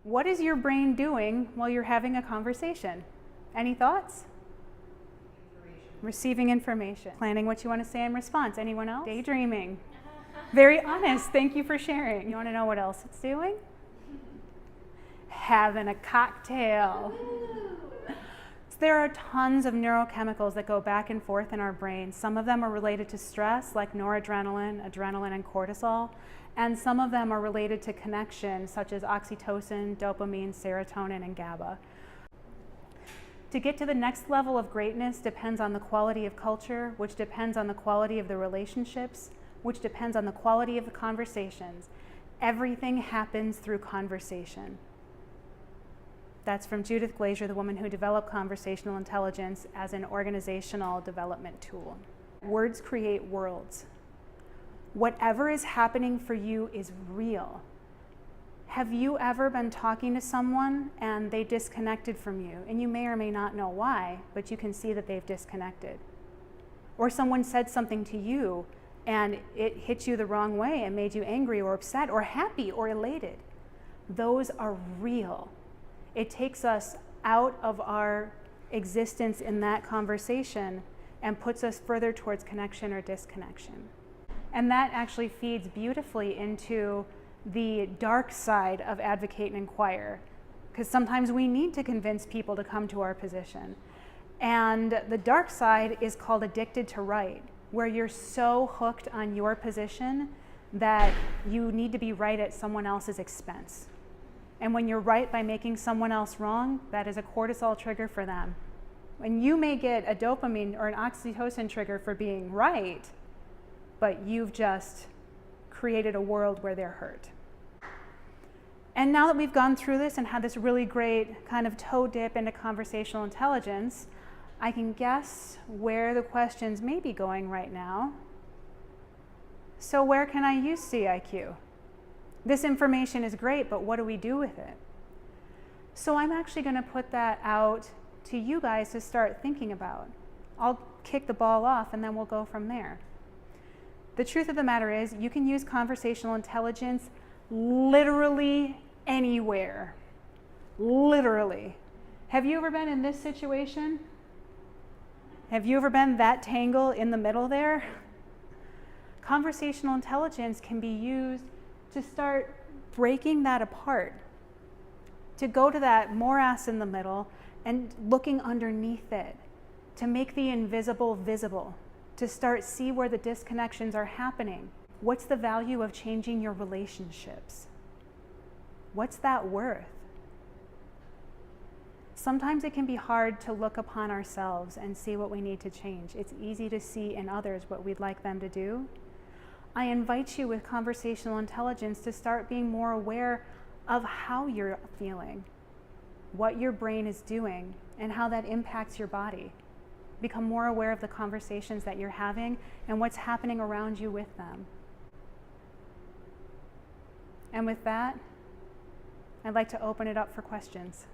What is your brain doing while you're having a conversation? Any thoughts? Receiving information. Planning what you want to say in response. Anyone else? Daydreaming. Very honest. Thank you for sharing. You want to know what else it's doing? Having a cocktail. There are tons of neurochemicals that go back and forth in our brain. Some of them are related to stress, like noradrenaline, adrenaline, and cortisol. And some of them are related to connection, such as oxytocin, dopamine, serotonin, and GABA. To get to the next level of greatness depends on the quality of culture, which depends on the quality of the relationships, which depends on the quality of the conversations. Everything happens through conversation. That's from Judith Glaser, the woman who developed conversational intelligence as an organizational development tool. Words create worlds. Whatever is happening for you is real. Have you ever been talking to someone and they disconnected from you? And you may or may not know why, but you can see that they've disconnected. Or someone said something to you and it hit you the wrong way and made you angry or upset or happy or elated. Those are real. It takes us out of our existence in that conversation and puts us further towards connection or disconnection. And that actually feeds beautifully into the dark side of advocate and inquire, because sometimes we need to convince people to come to our position. And the dark side is called addicted to right, where you're so hooked on your position that you need to be right at someone else's expense. And when you're right by making someone else wrong, that is a cortisol trigger for them. And you may get a dopamine or an oxytocin trigger for being right, but you've just created a world where they're hurt. And now that we've gone through this and had this really great kind of toe dip into conversational intelligence, I can guess where the questions may be going right now. So where can I use CIQ? This information is great, but what do we do with it? So I'm actually going to put that out to you guys to start thinking about. I'll kick the ball off and then we'll go from there. The truth of the matter is you can use conversational intelligence literally anywhere. Literally. Have you ever been in this situation? Have you ever been that tangle in the middle there? Conversational intelligence can be used to start breaking that apart, to go to that morass in the middle and looking underneath it, to make the invisible visible, to start see where the disconnections are happening. What's the value of changing your relationships? What's that worth? Sometimes it can be hard to look upon ourselves and see what we need to change. It's easy to see in others what we'd like them to do. I invite you with conversational intelligence to start being more aware of how you're feeling, what your brain is doing, and how that impacts your body. Become more aware of the conversations that you're having and what's happening around you with them. And with that, I'd like to open it up for questions.